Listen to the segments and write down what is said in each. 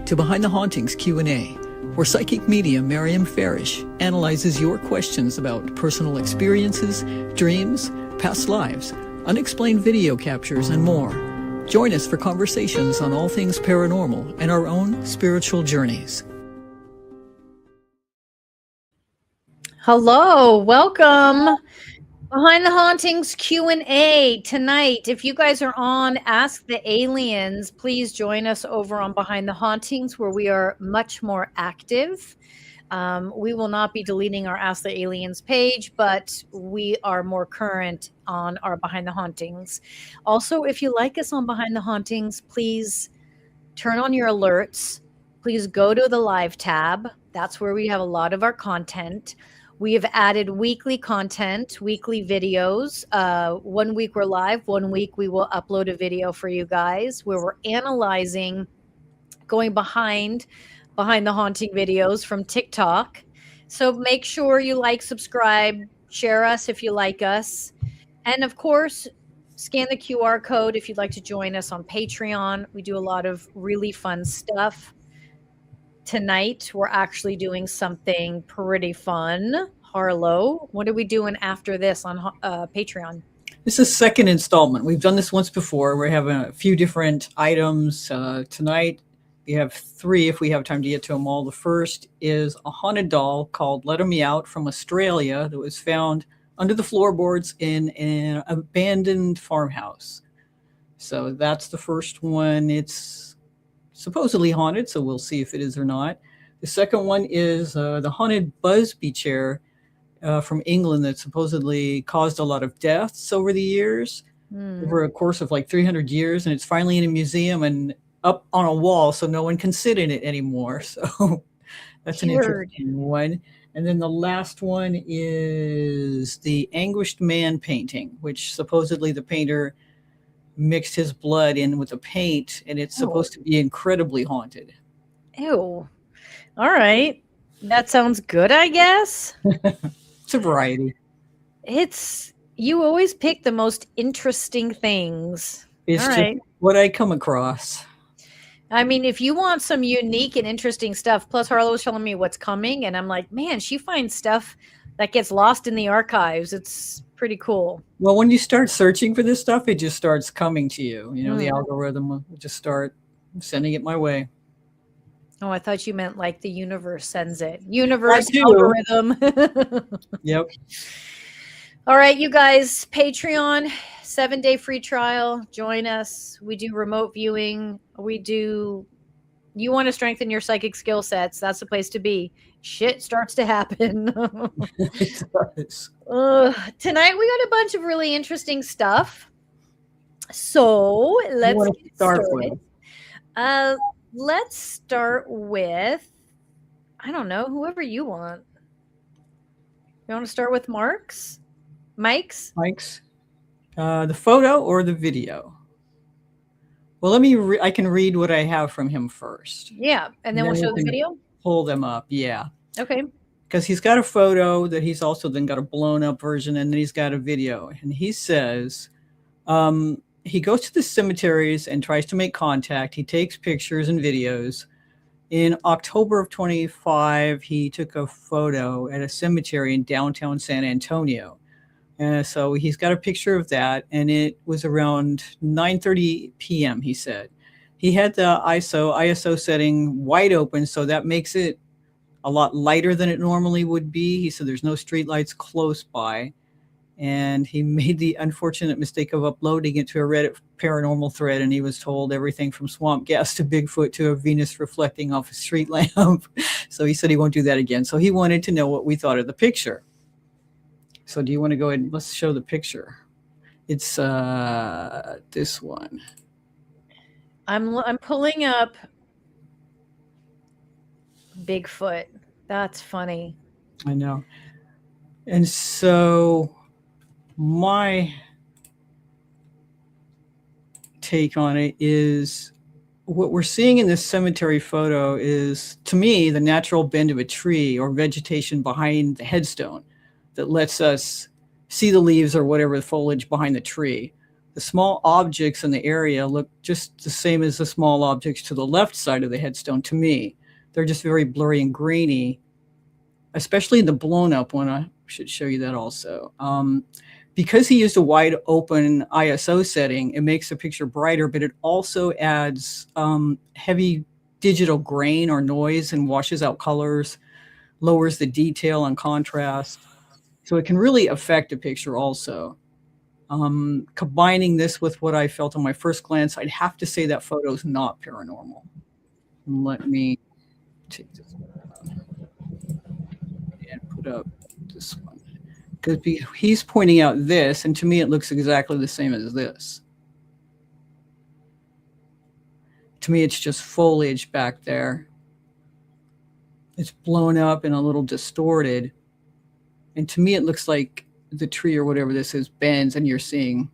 to Behind the Hauntings Q&A, where psychic medium Maryam analyzes your questions about personal experiences, dreams, past lives, unexplained video captures, and more. Join us for conversations on all things paranormal and our own spiritual journeys. Hello, welcome. Behind the Hauntings Q&A tonight. If you guys are on Ask the Aliens, please join us over on Behind the Hauntings, where we are much more active. We will not be deleting our Ask the Aliens page, but we are more current on our Behind the Hauntings. Also, if you like us on Behind the Hauntings, please turn on your alerts. Please go to the live tab. That's where we have a lot of our content. We have added weekly content, weekly videos. 1 week we're live. 1 week we will upload a video for you guys where we're analyzing, going behind the haunting videos from TikTok. So make sure you like, subscribe, share us if you like us. And of course, scan the QR code if you'd like to join us on Patreon. We do a lot of really fun stuff. Tonight, we're actually doing something pretty fun. Harlow, what are we doing after this on Patreon? This is second installment. We've done this once before. We're having a few different items. Tonight, we have three if we have time to get to them all. The first is a haunted doll called Let 'Em Me Out from Australia that was found under the floorboards in an abandoned farmhouse. So that's the first one. It's supposedly haunted, so we'll see if it is or not. The second one is the haunted Busby chair from England that supposedly caused a lot of deaths over the years, over a course of like 300 years, and it's finally in a museum and up on a wall, so no one can sit in it anymore. So that's an interesting one. And then the last one is the Anguished Man painting, which supposedly the painter mixed his blood in with the paint, and it's supposed to be incredibly haunted. Ew. All right. That sounds good, I guess. It's a variety. You always pick the most interesting things. It's all just right. What I come across. I mean, if you want some unique and interesting stuff, plus Harlow was telling me what's coming, and I'm like, man, she finds stuff that gets lost in the archives. It's pretty cool. Well, when you start searching for this stuff, it just starts coming to you. You know, the algorithm will just start sending it my way. Oh, I thought you meant like the universe sends it. Universe algorithm. Yep. All right, you guys, Patreon, 7-day free trial. Join us. We do remote viewing. You want to strengthen your psychic skill sets. That's the place to be. Shit starts to happen. It does. Tonight we got a bunch of really interesting stuff. So let's get started. Let's start with, I don't know, whoever you want. You want to start with Mike's? The photo or the video? Well, I can read what I have from him first. Yeah, and then we'll show the video? Pull them up, yeah. Okay. Because he's got a photo that he's also then got a blown up version, and then he's got a video. And he says he goes to the cemeteries and tries to make contact. He takes pictures and videos. In October of 25, he took a photo at a cemetery in downtown San Antonio. So he's got a picture of that, and it was around 9:30 p.m., he said. He had the ISO setting wide open, so that makes it a lot lighter than it normally would be. He said there's no street lights close by, and he made the unfortunate mistake of uploading it to a Reddit paranormal thread, and he was told everything from swamp gas to Bigfoot to a Venus reflecting off a street lamp. So he said he won't do that again. So he wanted to know what we thought of the picture. So do you want to go ahead? Let's show the picture. It's this one. I'm pulling up Bigfoot. That's funny. I know. And so my take on it is what we're seeing in this cemetery photo is, to me, the natural bend of a tree or vegetation behind the headstone that lets us see the leaves or whatever the foliage behind the tree. The small objects in the area look just the same as the small objects to the left side of the headstone to me. They're just very blurry and grainy, especially the blown up one. I should show you that also. Because he used a wide open ISO setting, it makes the picture brighter, but it also adds heavy digital grain or noise and washes out colors, lowers the detail and contrast. So it can really affect a picture also. Combining this with what I felt on my first glance, I'd have to say that photo is not paranormal. Let me take this one and put up this one. Because he's pointing out this, and to me it looks exactly the same as this. To me, it's just foliage back there. It's blown up and a little distorted. And to me, it looks like the tree or whatever this is bends, and you're seeing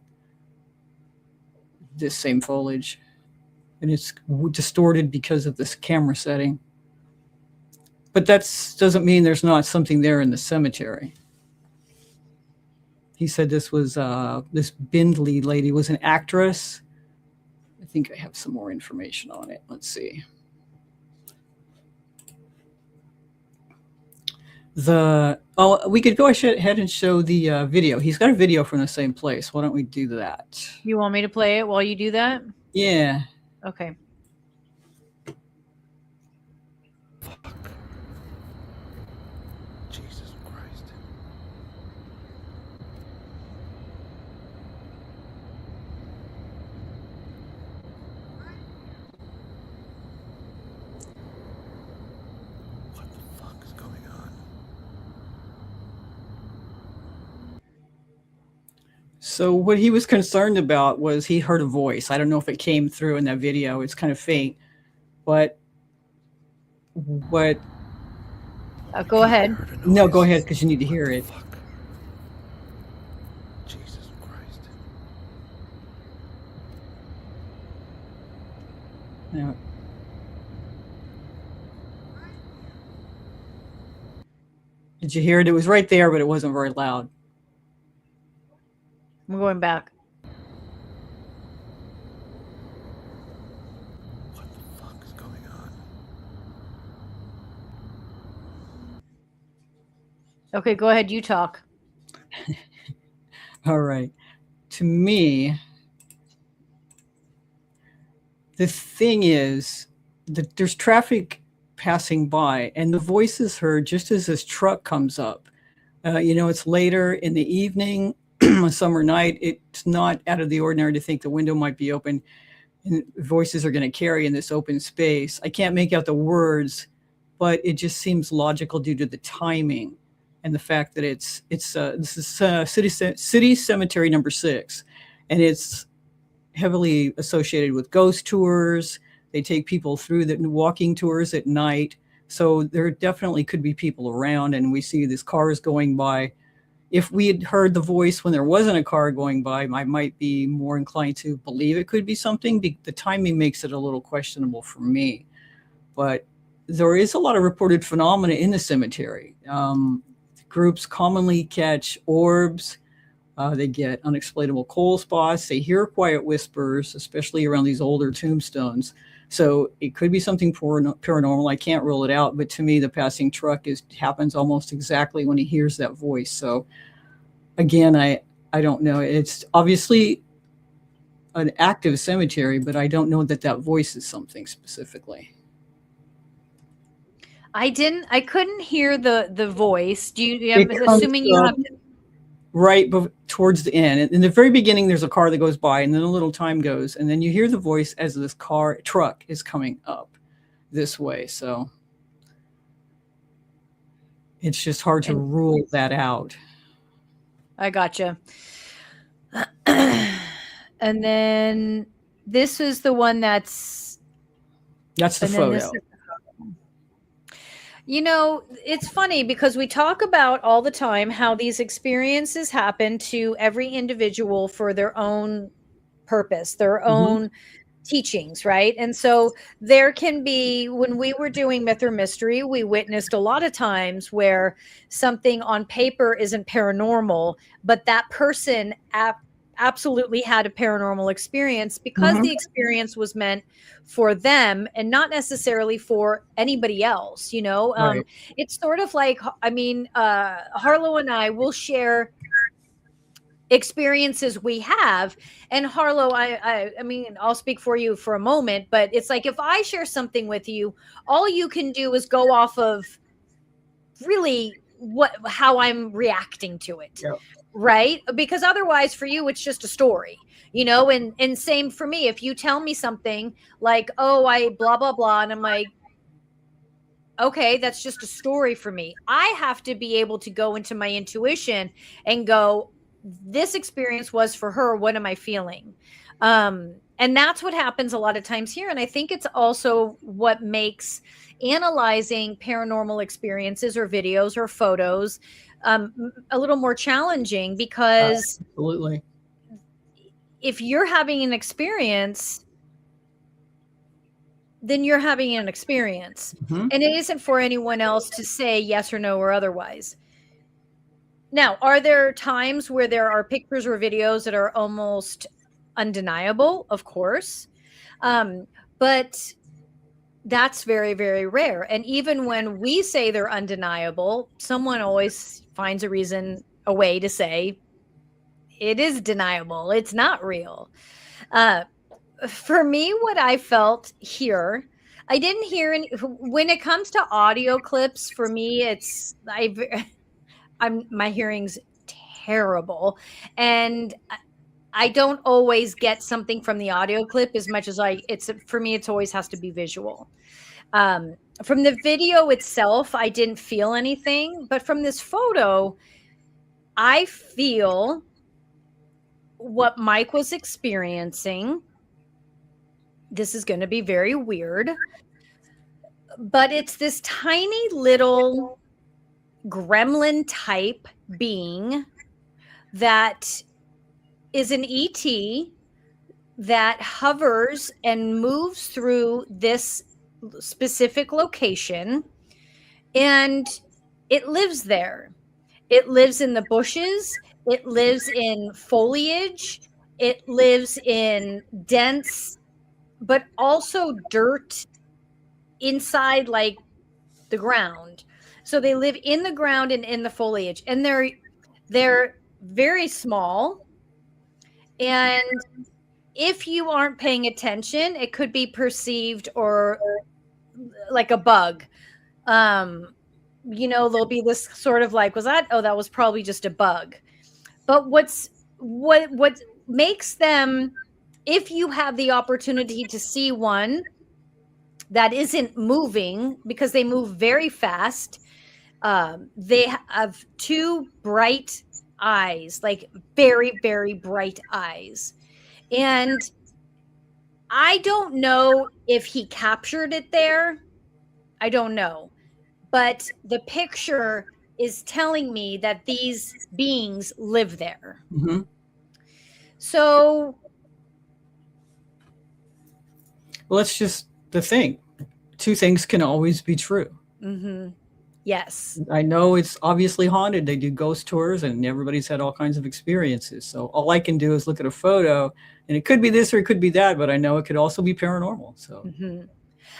this same foliage. And it's distorted because of this camera setting. But that doesn't mean there's not something there in the cemetery. He said this was this Bindley lady was an actress. I think I have some more information on it. Let's see. We could go ahead and show the video. He's got a video from the same place. Why don't we do that? You want me to play it while you do that? Yeah. Okay. Fuck. Jesus Christ. What the fuck is going on? So what he was concerned about was he heard a voice. I don't know if it came through in that video. It's kind of faint. But what... Go ahead. No, go ahead, because you need to hear it. Fuck. Jesus Christ. No. Did you hear it? It was right there, but it wasn't very loud. I'm going back. What the fuck is going on? Okay, go ahead. You talk. All right. To me, the thing is that there's traffic passing by, and the voice is heard just as this truck comes up. It's later in the evening, a summer night. It's not out of the ordinary to think the window might be open and voices are going to carry in this open space. I can't make out the words, but it just seems logical due to the timing and the fact that this is City Cemetery number 6, and it's heavily associated with ghost tours. They take people through the walking tours at night. So there definitely could be people around, and we see these cars going by. If we had heard the voice when there wasn't a car going by, I might be more inclined to believe it could be something. The timing makes it a little questionable for me. But there is a lot of reported phenomena in the cemetery. Groups commonly catch orbs. They get unexplainable cold spots. They hear quiet whispers, especially around these older tombstones. So it could be something paranormal. I can't rule it out. But to me, the passing truck happens almost exactly when he hears that voice. So again, I don't know. It's obviously an active cemetery, but I don't know that voice is something specifically. I couldn't hear the voice. I'm assuming you have to... Right towards the end. In the very beginning, there's a car that goes by, and then a little time goes, and then you hear the voice as this truck is coming up this way. So it's just hard to rule that out. I gotcha. And then this is the one that's the photo. It's funny because we talk about all the time how these experiences happen to every individual for their own purpose, their own teachings, right? And so there can be, when we were doing Myth or Mystery, we witnessed a lot of times where something on paper isn't paranormal, but that person absolutely had a paranormal experience because Mhm. the experience was meant for them and not necessarily for anybody else, you know. Right. It's sort of like, I mean, Harlow and I will share experiences we have. And Harlow, I mean, I'll speak for you for a moment, but it's like if I share something with you, all you can do is go off of really how I'm reacting to it. Yep. Right? Because otherwise for you it's just a story, you know. And same for me. If you tell me something like, oh, I blah blah blah, and I'm like, okay, that's just a story for me. I have to be able to go into my intuition and go, this experience was for her. What am I feeling? And that's what happens a lot of times here. And I think it's also what makes analyzing paranormal experiences or videos or photos a little more challenging, because Absolutely. if you're having an experience, then you're having an experience. Mhm. And it isn't for anyone else to say yes or no or otherwise. Now, are there times where there are pictures or videos that are almost undeniable? Of course. But that's very, very rare. And even when we say they're undeniable, someone always finds a reason, a way to say it is deniable. It's not real. Uh, for me, what I felt here, I didn't hear any. When it comes to audio clips, for me, I'm my hearing's terrible, and I don't always get something from the audio clip as much as it's for me. It's always has to be visual. From the video itself, I didn't feel anything, but from this photo, I feel what Mike was experiencing. This is going to be very weird, but it's this tiny little gremlin type being that is an ET that hovers and moves through this specific location, and it lives there. It lives in the bushes, it lives in foliage, it lives in dense but also dirt inside, like the ground. So they live in the ground and in the foliage, and they're very small. And if you aren't paying attention, it could be perceived or like a bug. You know, there'll be this sort of like, was that? Oh, that was probably just a bug. But what makes them, if you have the opportunity to see one that isn't moving, because they move very fast, they have two bright eyes, like very, very bright eyes. And I don't know if he captured it there. I don't know. But the picture is telling me that these beings live there. Mhm. So, Well, that's just the thing. Two things can always be true. yes. I know it's obviously haunted. They do ghost tours, and everybody's had all kinds of experiences. So all I can do is look at a photo, and it could be this or it could be that, but I know it could also be paranormal. So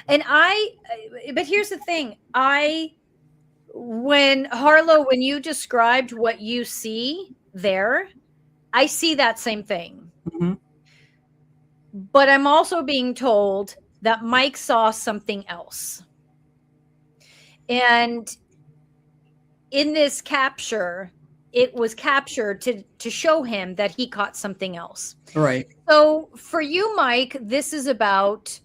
And but here's the thing. When Harlow, when you described what you see there, I see that same thing. Mhm. But I'm also being told that Mike saw something else. And in this capture, it was captured to show him that he caught something else. Right. So for you, Mike, this is about,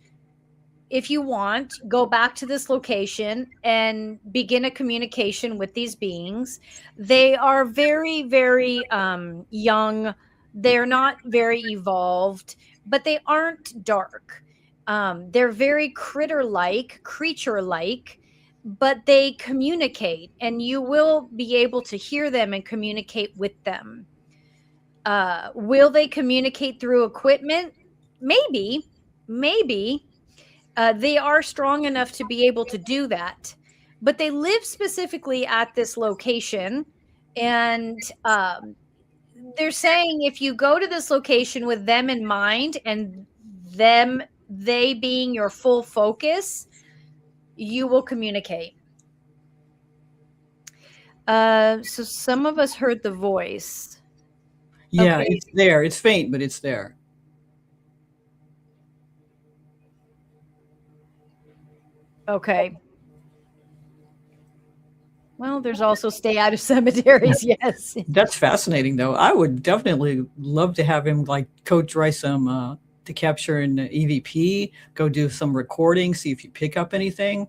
if you want, go back to this location and begin a communication with these beings. They are very, very young. They're not very evolved, but they aren't dark. They're very critter-like, creature-like, but they communicate, and you will be able to hear them and communicate with them. Will they communicate through equipment? Maybe, maybe. They are strong enough to be able to do that, but they live specifically at this location, and they're saying if you go to this location with them in mind and they being your full focus, you will communicate. So some of us heard the voice. Yeah, Okay. it's there. It's faint, but it's there. Okay. Well, there's also stay out of cemeteries. Yes. That's fascinating, though. I would definitely love to have him like coach try some to capture an EVP. Go do some recording, see if you pick up anything.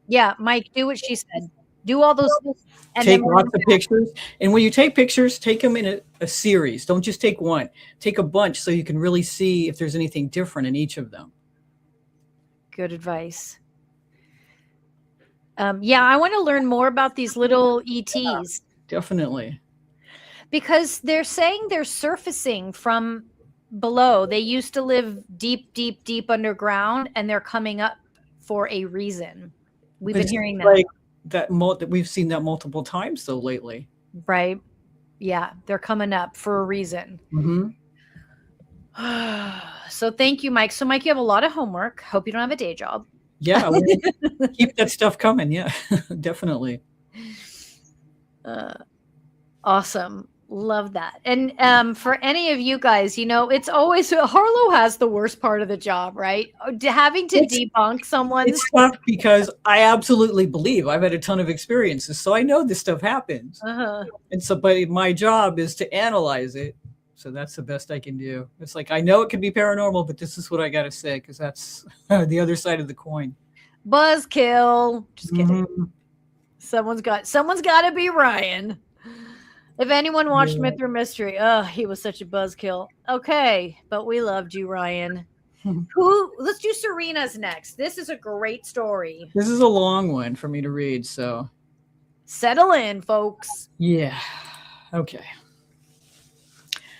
Yeah, Mike, do what she said. Do all those and Take then lots of pictures, and when you take pictures, take them in a series. Don't just take one. Take a bunch so you can really see if there's anything different in each of them. Good advice. Yeah, I want to learn more about these little ETs Definitely. because they're saying they're surfacing from below. They used to live deep, deep, deep underground, and they're coming up for a reason. We've been It's hearing that, like that we've seen that multiple times though lately. right? Yeah, they're coming up for a reason. Mm-hmm. So thank you, Mike. So, Mike, you have a lot of homework. Hope you don't have a day job. Yeah, well, keep that stuff coming. Yeah, definitely. Awesome. Love that. And for any of you guys, it's always Harlow has the worst part of the job, right? Having to debunk someone's. It's tough because I absolutely believe I've had a ton of experiences, so I know this stuff happens. And so, but my job is to analyze it. So that's the best I can do. It's like I know it can be paranormal, but this is what I got to say because that's the other side of the coin. Buzzkill. Just kidding. Mm-hmm. Someone's got to be Ryan. If anyone watched Myth or Mystery, he was such a buzzkill. Okay, but we loved you, Ryan. Let's do Serena's next. This is a great story. This is a long one for me to read, so settle in, folks. Yeah. Okay.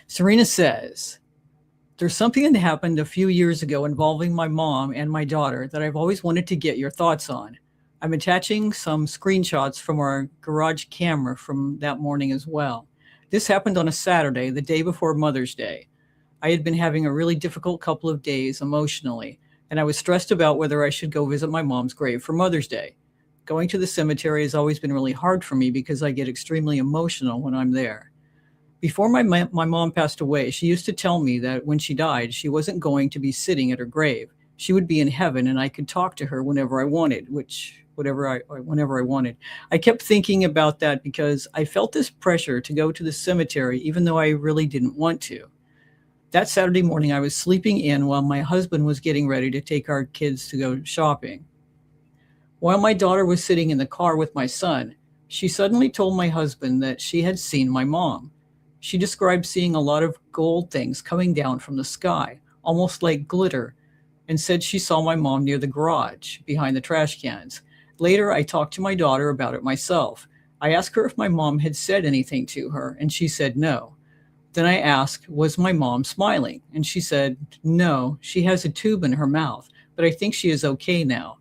Serena says, there's something that happened a few years ago involving my mom and my daughter that I've always wanted to get your thoughts on. I'm attaching some screenshots from our garage camera from that morning as well. This happened on a Saturday, the day before Mother's Day. I had been having a really difficult couple of days emotionally, and I was stressed about whether I should go visit my mom's grave for Mother's Day. Going to the cemetery has always been really hard for me because I get extremely emotional when I'm there. Before my mom passed away, she used to tell me that when she died, she wasn't going to be sitting at her grave. She would be in heaven and I could talk to her whenever I wanted, whenever I wanted. I kept thinking about that because I felt this pressure to go to the cemetery even though I really didn't want to. That Saturday morning, I was sleeping in while my husband was getting ready to take our kids to go shopping. While my daughter was sitting in the car with my son, she suddenly told my husband that she had seen my mom. She described seeing a lot of gold things coming down from the sky, almost like glitter, and said she saw my mom near the garage, behind the trash cans. Later, I talked to my daughter about it myself. I asked her if my mom had said anything to her, and she said no. Then I asked, was my mom smiling? And she said, no, she has a tube in her mouth, but I think she is okay now.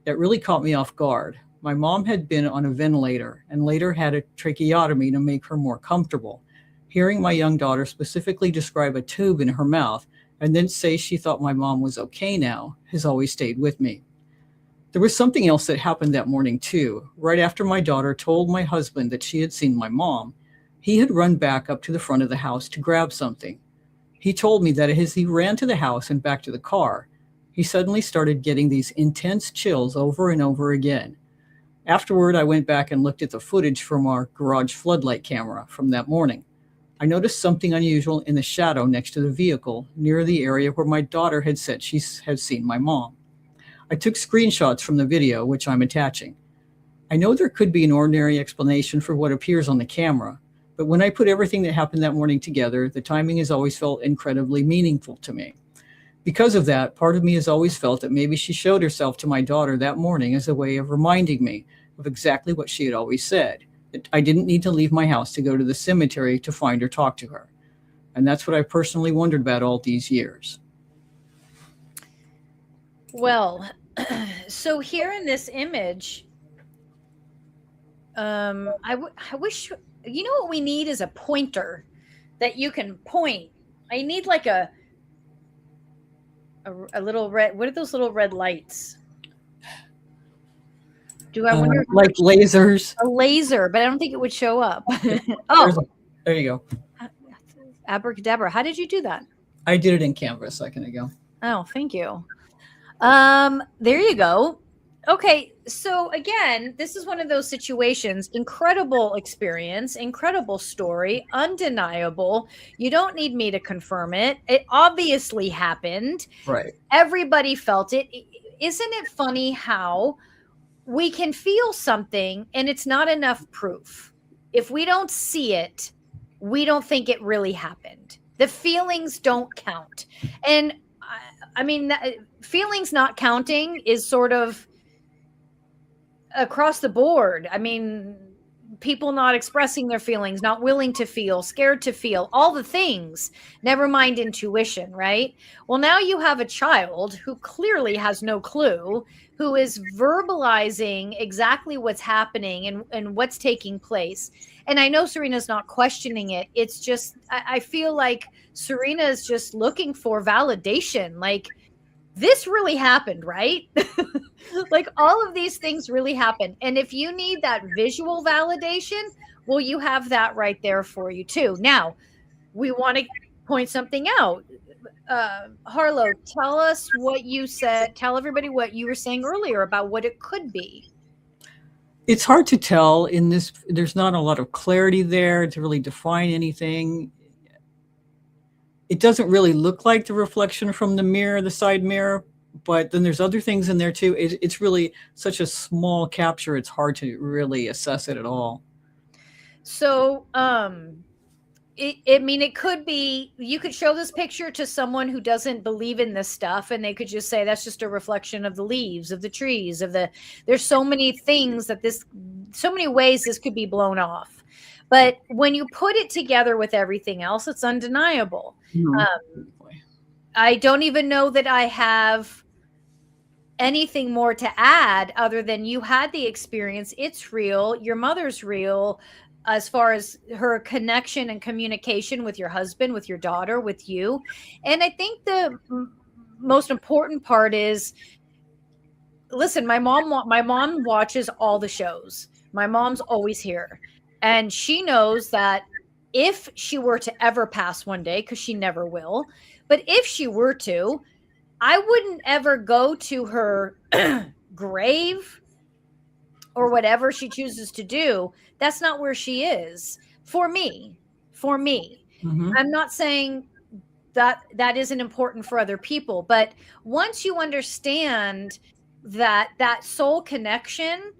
That really caught me off guard. My mom had been on a ventilator and later had a tracheotomy to make her more comfortable. Hearing my young daughter specifically describe a tube in her mouth and then say she thought my mom was okay now has always stayed with me. There was something else that happened that morning too. Right after my daughter told my husband that she had seen my mom, he had run back up to the front of the house to grab something. He told me that as he ran to the house and back to the car, he suddenly started getting these intense chills over and over again. Afterward, I went back and looked at the footage from our garage floodlight camera from that morning. I noticed something unusual in the shadow next to the vehicle near the area where my daughter had said she had seen my mom. I took screenshots from the video, which I'm attaching. I know there could be an ordinary explanation for what appears on the camera, but when I put everything that happened that morning together, the timing has always felt incredibly meaningful to me. Because of that, part of me has always felt that maybe she showed herself to my daughter that morning as a way of reminding me of exactly what she had always said. That I didn't need to leave my house to go to the cemetery to find or talk to her. And that's what I personally wondered about all these years. Well, so here in this image, I wish you know what we need is a pointer that you can point. I need like a little red. What are those little red lights? Do I wonder? Like lasers. A laser, but I don't think it would show up. There's Oh, there you go. abracadabra. How did you do that? I did it in Canva a second ago. Oh, thank you. There you go. Okay, so again, this is one of those situations. Incredible experience, incredible story, undeniable. You don't need me to confirm it. It obviously happened. Right. Everybody felt it. Isn't it funny how we can feel something and it's not enough proof? If we don't see it, we don't think it really happened. The feelings don't count. And I mean, feelings not counting is sort of across the board. I mean, people not expressing their feelings, not willing to feel, scared to feel, all the things, never mind intuition, right? Well, now you have a child who clearly has no clue, who is verbalizing exactly what's happening and what's taking place. And I know Serena's not questioning it. It's just, I feel like Serena is just looking for validation. Like, this really happened, right? Like, all of these things really happened. And if you need that visual validation, well, you have that right there for you too. Now, we want to point something out. Harlow, tell us what you said. Tell everybody what you were saying earlier about what it could be. It's hard to tell in this. There's not a lot of clarity there to really define anything. It doesn't really look like the reflection from the mirror, the side mirror, but then there's other things in there too. It's really such a small capture. It's hard to really assess it at all. So, it could be, you could show this picture to someone who doesn't believe in this stuff, and they could just say that's just a reflection of the leaves, of the trees, there's so many things so many ways this could be blown off. But when you put it together with everything else, it's undeniable. I don't even know that I have anything more to add other than you had the experience. It's real. Your mother's real. As far as her connection and communication with your husband, with your daughter, with you. And I think the most important part is, listen, my mom watches all the shows. My mom's always here. And she knows that if she were to ever pass one day, because she never will, but if she were to, I wouldn't ever go to her grave or whatever she chooses to do. That's not where she is for me. Mm-hmm. I'm not saying that isn't important for other people, but once you understand that soul connection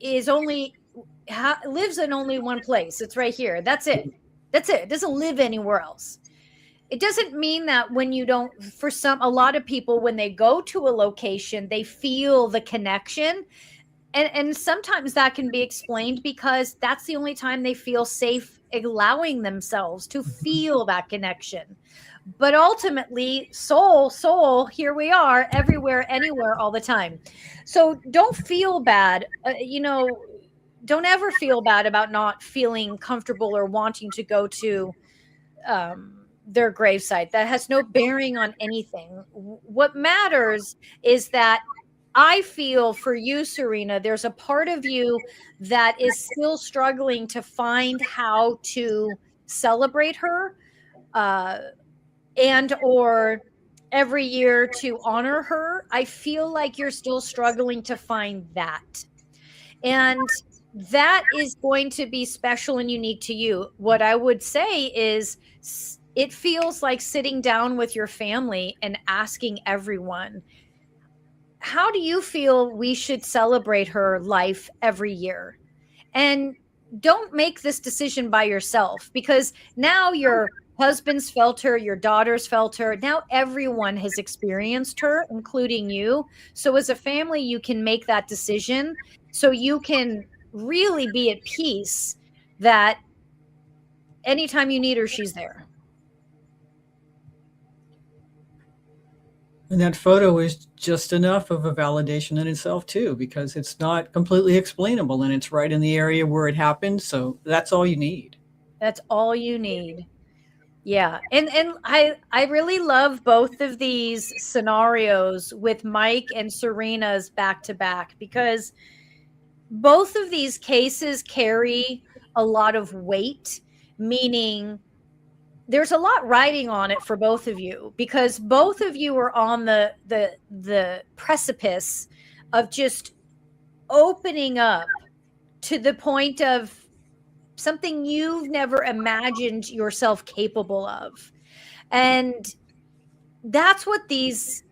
lives in only one place, it's right here. That's it. It doesn't live anywhere else. It doesn't mean that when you don't, a lot of people, when they go to a location, they feel the connection. And sometimes that can be explained because that's the only time they feel safe allowing themselves to feel that connection. But ultimately, soul, here we are, everywhere, anywhere, all the time. So don't feel bad. Don't ever feel bad about not feeling comfortable or wanting to go to their gravesite. That has no bearing on anything. What matters is that I feel for you, Serena, there's a part of you that is still struggling to find how to celebrate her and or every year to honor her. I feel like you're still struggling to find that. And that is going to be special and unique to you. What I would say is it feels like sitting down with your family and asking everyone, how do you feel we should celebrate her life every year? And don't make this decision by yourself, because now your husband's felt her, your daughter's felt her. Now everyone has experienced her, including you. So as a family, you can make that decision so you can really be at peace that anytime you need her, she's there. And that photo is just enough of a validation in itself too, because it's not completely explainable and it's right in the area where it happened. So that's all you need. That's all you need. Yeah. And I really love both of these scenarios with Mike and Serena's back to back, because both of these cases carry a lot of weight, meaning there's a lot riding on it for both of you, because both of you are on the precipice of just opening up to the point of something you've never imagined yourself capable of. And that's what these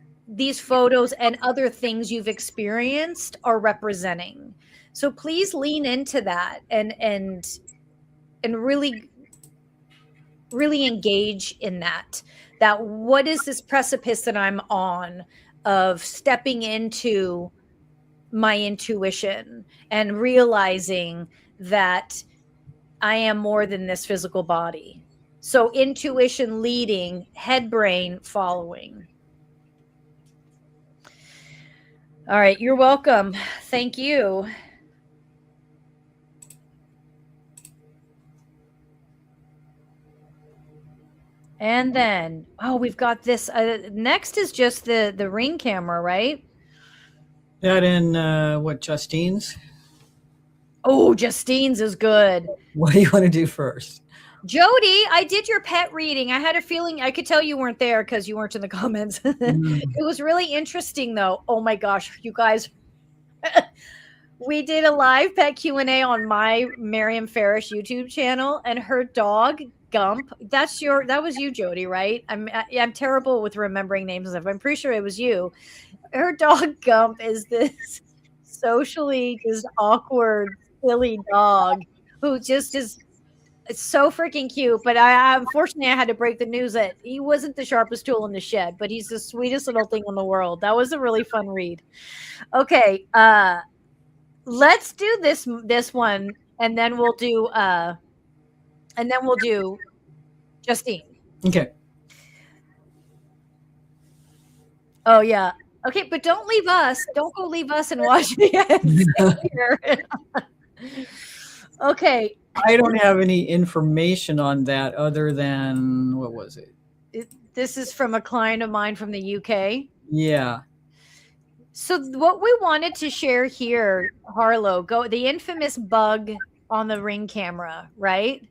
photos and other things you've experienced are representing. So please lean into that and really engage in that what is this precipice that I'm on of stepping into my intuition and realizing that I am more than this physical body. So intuition leading, head brain following. All right, you're welcome. Thank you. And then, oh, we've got this. Next is just the ring camera, right? That in what, Justine's? Oh, Justine's is good. What do you want to do first? Jody, I did your pet reading. I had a feeling I could tell you weren't there because you weren't in the comments. It was really interesting, though. Oh my gosh, you guys. We did a live pet Q&A on my Maryam Farish YouTube channel, and her dog Gump. That was you, Jody, right? I'm terrible with remembering names and stuff. I'm pretty sure it was you. Her dog Gump is this socially just awkward, silly dog who just is so freaking cute. But unfortunately I had to break the news that he wasn't the sharpest tool in the shed, but he's the sweetest little thing in the world. That was a really fun read. Okay, let's do this one, and then we'll do Justine. Okay. Oh yeah. Okay, but don't leave us. Don't go leave us and watch the Okay. I don't have any information on that other than, what was it? This is from a client of mine from the UK. Yeah. So what we wanted to share here, Harlow, the infamous bug on the Ring camera, right?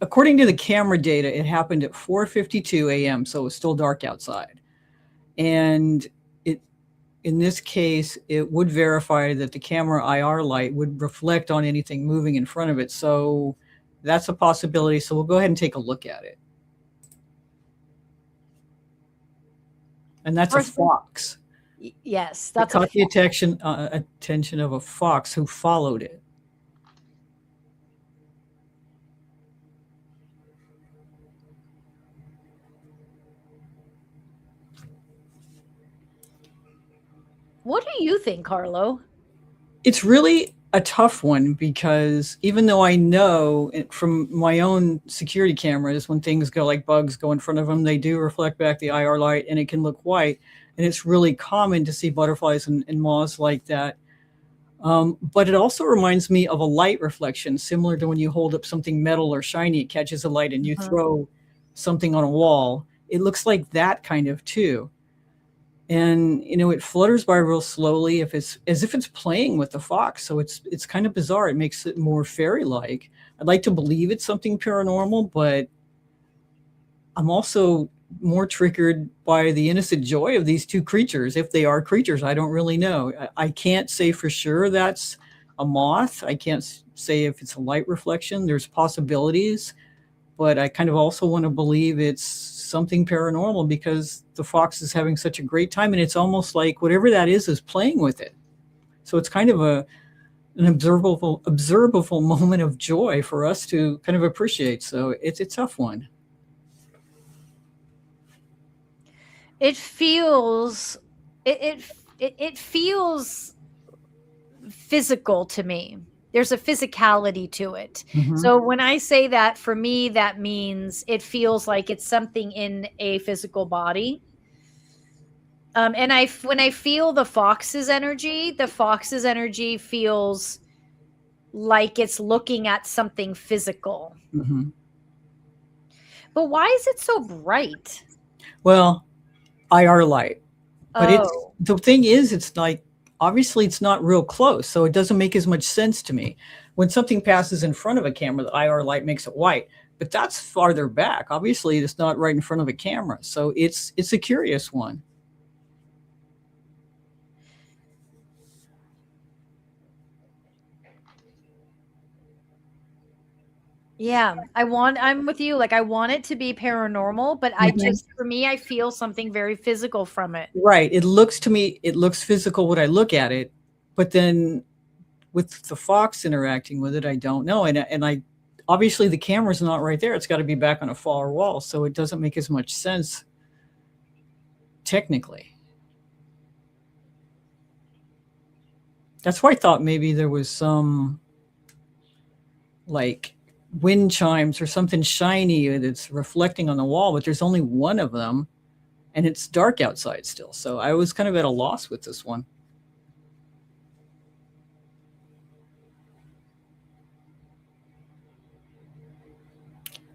According to the camera data, it happened at 4:52 a.m., so it was still dark outside. And in this case, it would verify that the camera IR light would reflect on anything moving in front of it. So that's a possibility. So we'll go ahead and take a look at it. And that's a fox. Yes, that's caught the attention of a fox who followed it. What do you think, Harlow? It's really a tough one, because even though I know from my own security cameras, when things go like bugs go in front of them, they do reflect back the IR light and it can look white. And it's really common to see butterflies and moths like that. But it also reminds me of a light reflection, similar to when you hold up something metal or shiny, it catches a light and you throw something on a wall. It looks like that kind of too. And, it flutters by real slowly, as if it's playing with the fox. So it's kind of bizarre. It makes it more fairy-like. I'd like to believe it's something paranormal, but I'm also more triggered by the innocent joy of these two creatures. If they are creatures, I don't really know. I can't say for sure that's a moth. I can't say if it's a light reflection. There's possibilities, but I kind of also want to believe it's something paranormal, because the fox is having such a great time, and it's almost like whatever that is playing with it. So it's kind of an observable moment of joy for us to kind of appreciate. So it's a tough one. It feels it feels physical to me. There's a physicality to it. So when I say that, for me, that means it feels like it's something in a physical body. And when I feel the fox's energy feels like it's looking at something physical. Mm-hmm. But why is it so bright? Well, IR light. But Oh, the thing is, it's like, obviously it's not real close, so it doesn't make as much sense to me. When something passes in front of a camera, the IR light makes it white, but that's farther back. Obviously, it's not right in front of a camera, so it's a curious one. yeah. I'm with you. Like, I want it to be paranormal, but for me, I feel something very physical from it. Right. It looks to me, it looks physical when I look at it, but then with the fox interacting with it, I don't know. And I obviously the camera's not right there. It's got to be back on a far wall, so it doesn't make as much sense technically. That's why I thought maybe there was some like wind chimes or something shiny that's reflecting on the wall, but there's only one of them and it's dark outside still. So I was kind of at a loss with this one.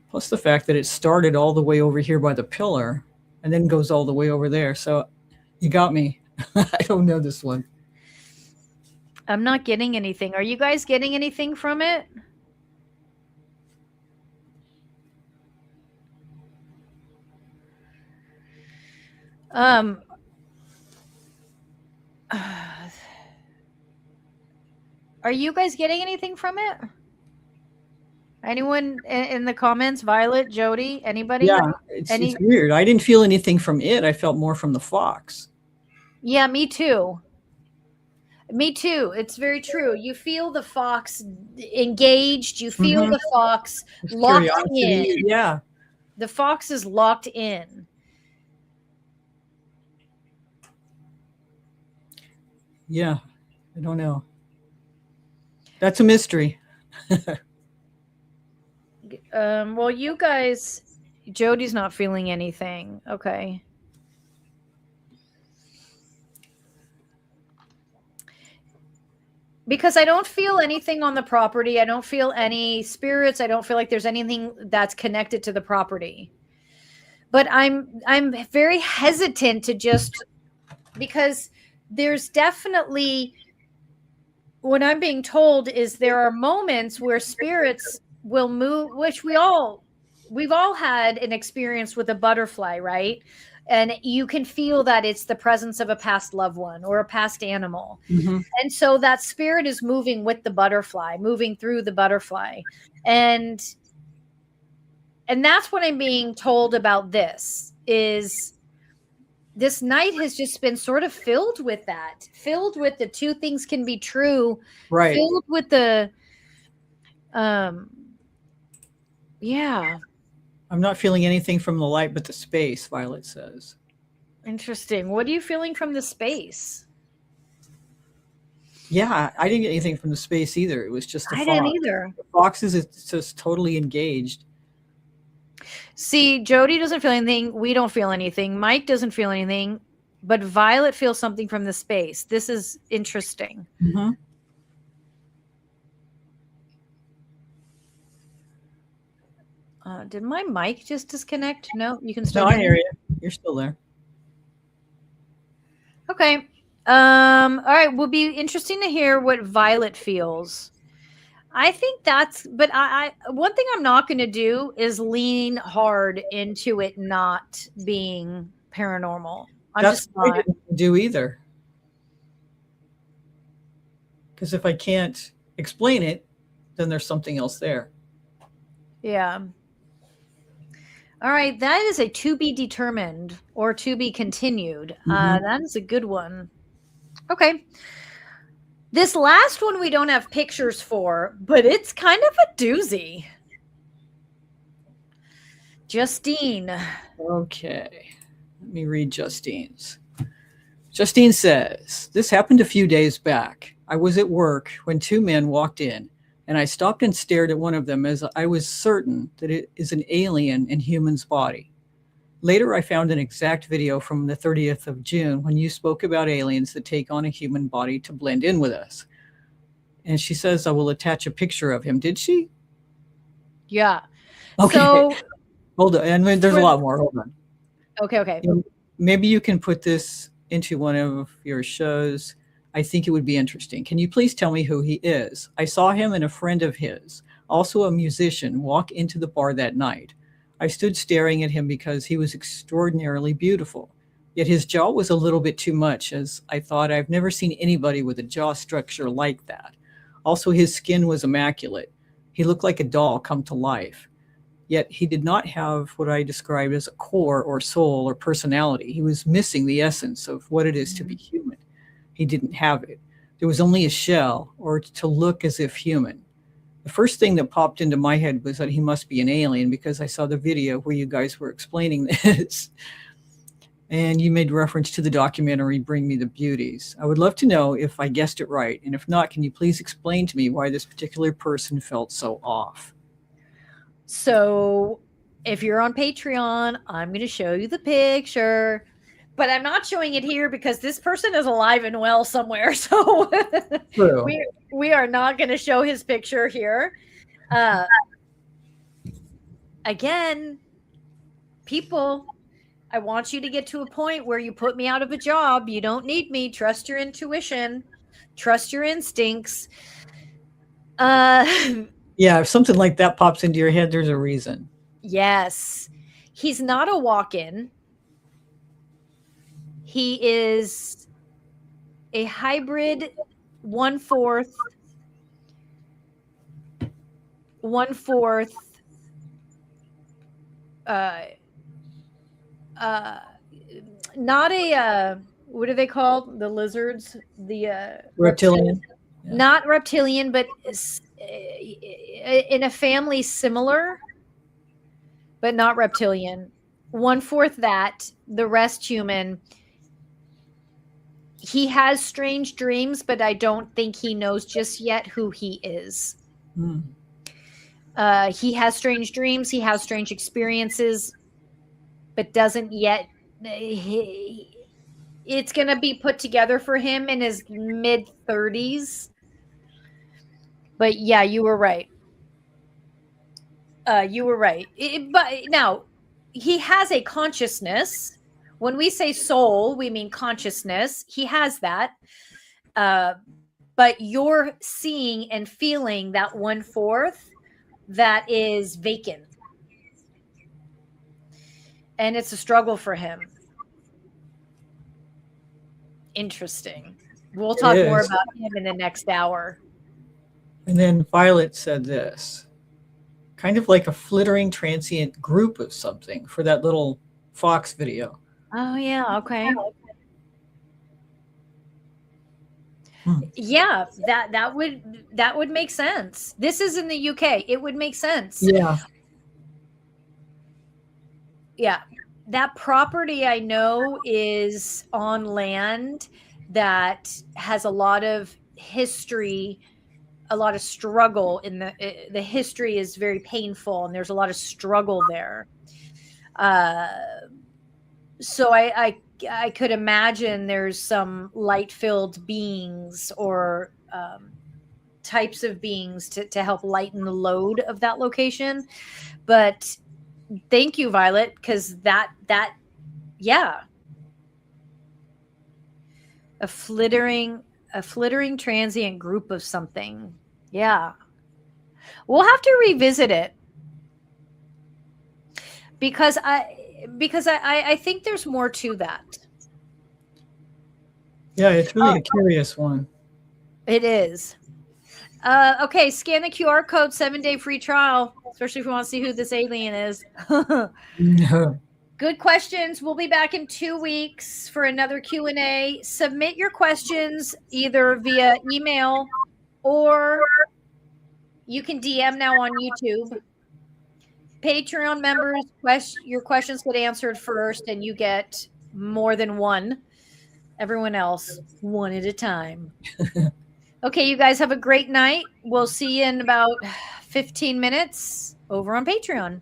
Plus the fact that it started all the way over here by the pillar and then goes all the way over there. So you got me. I don't know this one. I'm not getting anything. Are you guys getting anything from it? Are you guys getting anything from it? Anyone in the comments? Violet, Jody, anybody? Yeah, it's weird. I didn't feel anything from it. I felt more from the fox. Yeah, me too. Me too. It's very true. You feel the fox engaged. You feel the fox locked in. Yeah. The fox is locked in. Yeah. I don't know. That's a mystery. Well, you guys, Jody's not feeling anything. Okay. Because I don't feel anything on the property. I don't feel any spirits. I don't feel like there's anything that's connected to the property. But I'm very hesitant to just, because there's definitely, what I'm being told is there are moments where spirits will move, which we've all had an experience with a butterfly, right? And you can feel that it's the presence of a past loved one or a past animal. Mm-hmm. And so that spirit is moving with the butterfly, moving through the butterfly. And that's what I'm being told about this, is this night has just been sort of filled with that, filled with the two things can be true, right? Filled with the, yeah. I'm not feeling anything from the light but the space, Violet says. Interesting. What are you feeling from the space? Yeah, I didn't get anything from the space either. It was just the fox. I didn't either. The foxes is just totally engaged. See, Jody doesn't feel anything. We don't feel anything. Mike doesn't feel anything. But Violet feels something from the space. This is interesting. Mm-hmm. Did my mic just disconnect? No, you can still. No, I hear you. You're still there. Okay. All right. Will be interesting to hear what Violet feels. I think but I one thing I'm not going to do is lean hard into it not being paranormal. That's what I didn't do either. Because if I can't explain it, then there's something else there. Yeah. All right, that is a to be determined or to be continued. Mm-hmm. That is a good one. Okay. This last one we don't have pictures for, but it's kind of a doozy. Justine. Okay. Let me read Justine's. Justine says, this happened a few days back. I was at work when two men walked in, and I stopped and stared at one of them as I was certain that it is an alien in human's body. Later, I found an exact video from the 30th of June when you spoke about aliens that take on a human body to blend in with us. And she says I will attach a picture of him. Did she? Yeah. Okay. So Hold on. And there's a lot more. Hold on. okay. Maybe you can put this into one of your shows. I think it would be interesting. Can you please tell me who he is? I saw him and a friend of his, also a musician, walk into the bar that night. I stood staring at him because he was extraordinarily beautiful. Yet his jaw was a little bit too much, as I thought I've never seen anybody with a jaw structure like that. Also, his skin was immaculate. He looked like a doll come to life. Yet he did not have what I described as a core or soul or personality. He was missing the essence of what it is to be human. He didn't have it. There was only a shell, or to look as if human. The first thing that popped into my head was that he must be an alien, because I saw the video where you guys were explaining this. And you made reference to the documentary Bring Me the Beauties. I would love to know if I guessed it right. And if not, can you please explain to me why this particular person felt so off? So if you're on Patreon, I'm going to show you the picture, but I'm not showing it here because this person is alive and well somewhere. So we are not going to show his picture here. Again, people, I want you to get to a point where you put me out of a job. You don't need me. Trust your intuition. Trust your instincts. Yeah, if something like that pops into your head, there's a reason. Yes. He's not a walk-in. He is a hybrid 1/4 not a what are they called? The lizards, the Reptilian. Not reptilian, but in a family similar, but not reptilian. 1/4 that, the rest human. He has strange dreams, but I don't think he knows just yet who he is. He has strange dreams. He has strange experiences, but doesn't yet. It's going to be put together for him in his mid-30s. But yeah, you were right. But now, he has a consciousness. When we say soul, we mean consciousness. He has that. But you're seeing and feeling that 1/4 that is vacant. And it's a struggle for him. Interesting. We'll talk more about him in the next hour. And then Violet said this, kind of like a flittering transient group of something for that little Fox video. Oh, yeah. Okay. Yeah, that would make sense. This is in the UK. It would make sense. Yeah. Yeah. That property I know is on land that has a lot of history, a lot of struggle in the history is very painful, and there's a lot of struggle there. So I could imagine there's some light-filled beings or types of beings to help lighten the load of that location. But thank you, Violet, because that yeah, a flittering transient group of something. Yeah, we'll have to revisit it because I think there's more to that. Yeah, it's really a curious one. It is. Okay, scan the QR code, 7-day free trial, especially if you want to see who this alien is. Good questions. We'll be back in 2 weeks for another Q&A. Submit your questions either via email or you can DM now on YouTube. Patreon members, your questions get answered first, and you get more than one. Everyone else, one at a time. Okay, you guys have a great night. We'll see you in about 15 minutes over on Patreon.